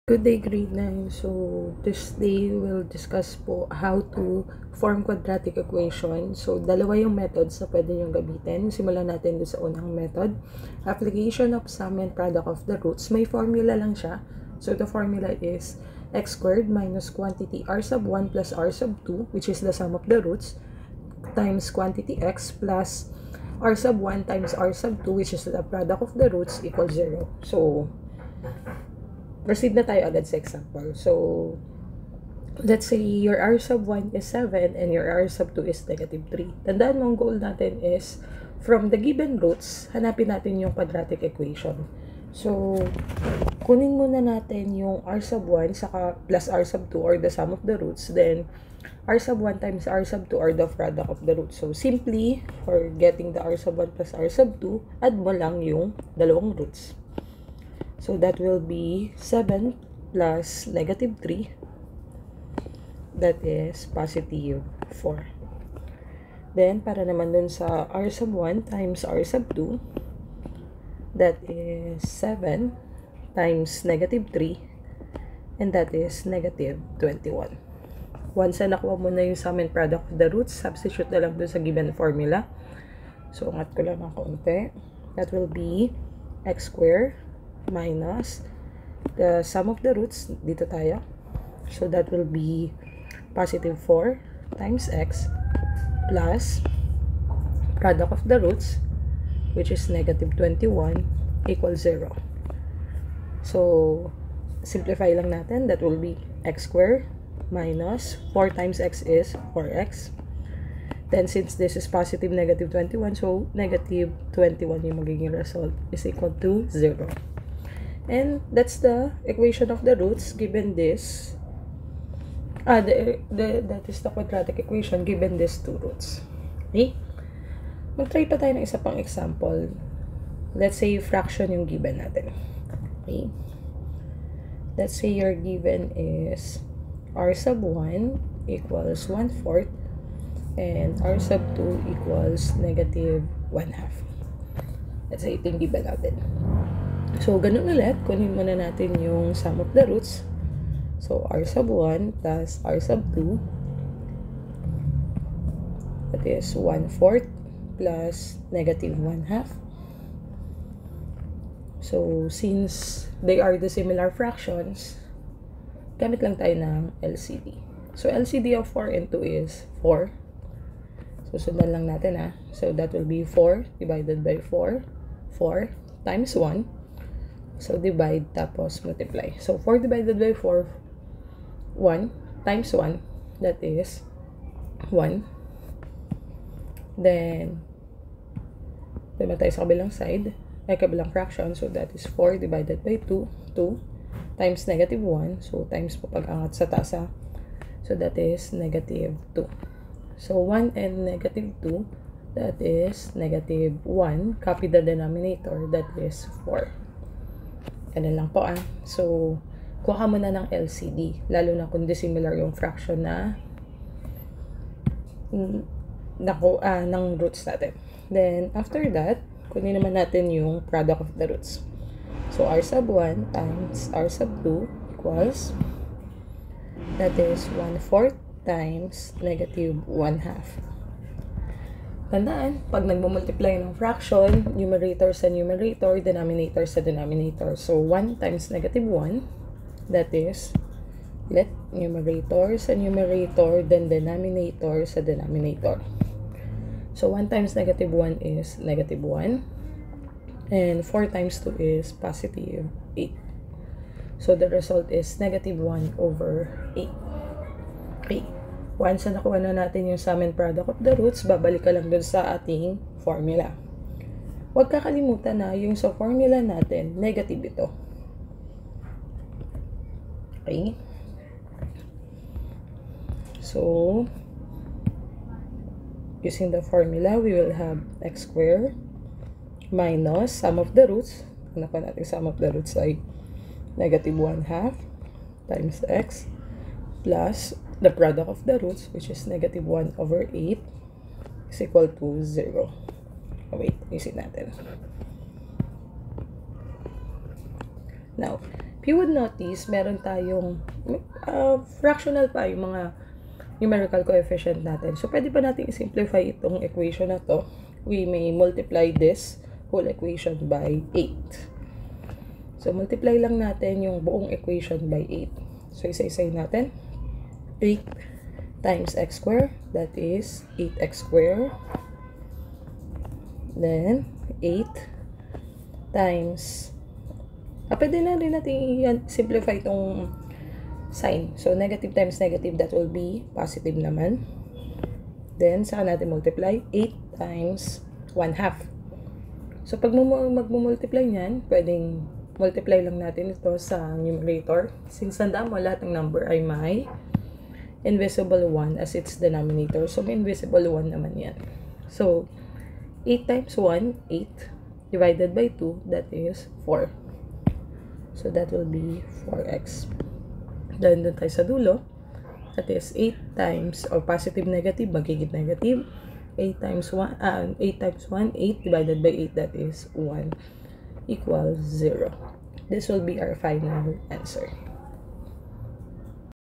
Good day, grade 9. So, this day we'll discuss po how to form quadratic equation. So, dalawa yung methods na pwede nyo gamitin. Simulan natin doon sa unang method. Application of sum and product of the roots. May formula lang siya. So, the formula is x squared minus quantity r sub 1 plus r sub 2, which is the sum of the roots, times quantity x plus r sub 1 times r sub 2, which is the product of the roots, equals 0. So, proceed na tayo agad sa example. So, let's say your r sub 1 is 7 and your r sub 2 is negative 3. Tandaan mo, ang goal natin is from the given roots, hanapin natin yung quadratic equation. So, kunin muna natin yung r sub 1 saka plus r sub 2 or the sum of the roots. Then, r sub 1 times r sub 2 are the product of the roots. So, simply, for getting the r sub 1 plus r sub 2, add mo lang yung dalawang roots. So, that will be 7 plus negative 3. That is positive 4. Then, para naman dun sa r sub 1 times r sub 2, that is 7 times negative 3. And that is negative 21. Once na nakuha mo na yung sum and product of the roots, substitute na lang dun sa given formula. So, angat ko lang ng konti. That will be x squared minus the sum of the roots, dito tayo. So, that will be positive 4 times x plus product of the roots, which is negative 21, equals 0. So, simplify lang natin. That will be x squared minus 4 times x is 4x. Then, since this is positive negative 21, so negative 21 yung magiging result is equal to 0. And that's the equation of the roots given this. That is the quadratic equation given these two roots. Okay? Mag-try pa tayo ng isa pang example. Let's say fraction yung given natin. Okay? Let's say your given is r sub 1 equals 1/4 and r sub 2 equals negative 1/2. Let's say ito yung given natin. So, ganun ulit, kunin muna natin yung sum of the roots. So, r sub 1 plus r sub 2, that is 1/4 plus negative 1/2. So, since they are the similar fractions, gamit lang tayo ng LCD. So, LCD of 4 and 2 is 4. So, sundan lang natin ha. So, that will be 4 divided by 4. 4 times 1. So, divide, tapos multiply. So, 4 divided by 4, 1 times 1, that is 1. Then, naman tayo sa kabilang side, ay kabilang fraction. So, that is 4 divided by 2, 2 times negative 1. So, times po pag-angat sa tasa. So, that is negative 2. So, 1 and negative 2, that is negative 1. Copy the denominator, that is 4. Ganun lang po ah. So, kuha mo na ng LCD. Lalo na kung dissimilar yung fraction na ng roots natin. Then, after that, kunin naman natin yung product of the roots. So, r sub 1 times r sub 2 equals, that is 1/4 times negative 1/2. Tandaan, pag nagmumultiply ng fraction, numerator sa numerator, denominator sa denominator. So, 1 times negative 1, that is, let numerator sa numerator, then denominator sa denominator. So, 1 times negative 1 is negative 1. And 4 times 2 is positive 8. So, the result is negative 1 over 8. Okay. Once na nakuha na natin yung sum and product of the roots, babalik ka lang dun sa ating formula. Huwag kakalimutan na yung sa formula natin, negative ito. Okay? So, using the formula, we will have x squared minus sum of the roots. Ang nakuha natin sum of the roots ay negative 1/2 times x plus the product of the roots, which is negative 1 over 8, is equal to 0. Oh, wait, isin natin. Now, you would notice, meron tayong fractional pa yung mga numerical coefficient natin. So, pwede pa natin i-simplify itong equation na to. We may multiply this whole equation by 8. So, multiply lang natin yung buong equation by 8. So, isa-isay natin. 8 times x squared, that is 8x squared. Then, 8 times, pwede na rin natin i-simplify itong sign. So, negative times negative, that will be positive naman. Then, saka natin multiply, 8 times 1/2. So, pag mag-multiply niyan, pwedeng multiply lang natin ito sa numerator. Since tandaan mo, lahat ng number ay may invisible 1 as its denominator. So, may invisible 1 naman yan. So, 8 times 1, 8, divided by 2, that is 4. So, that will be 4x. Then, doon tayo sa dulo. That is 8 times, or positive negative, magiging negative. 8 times 1, 8 divided by 8, that is 1, equals 0. This will be our final answer.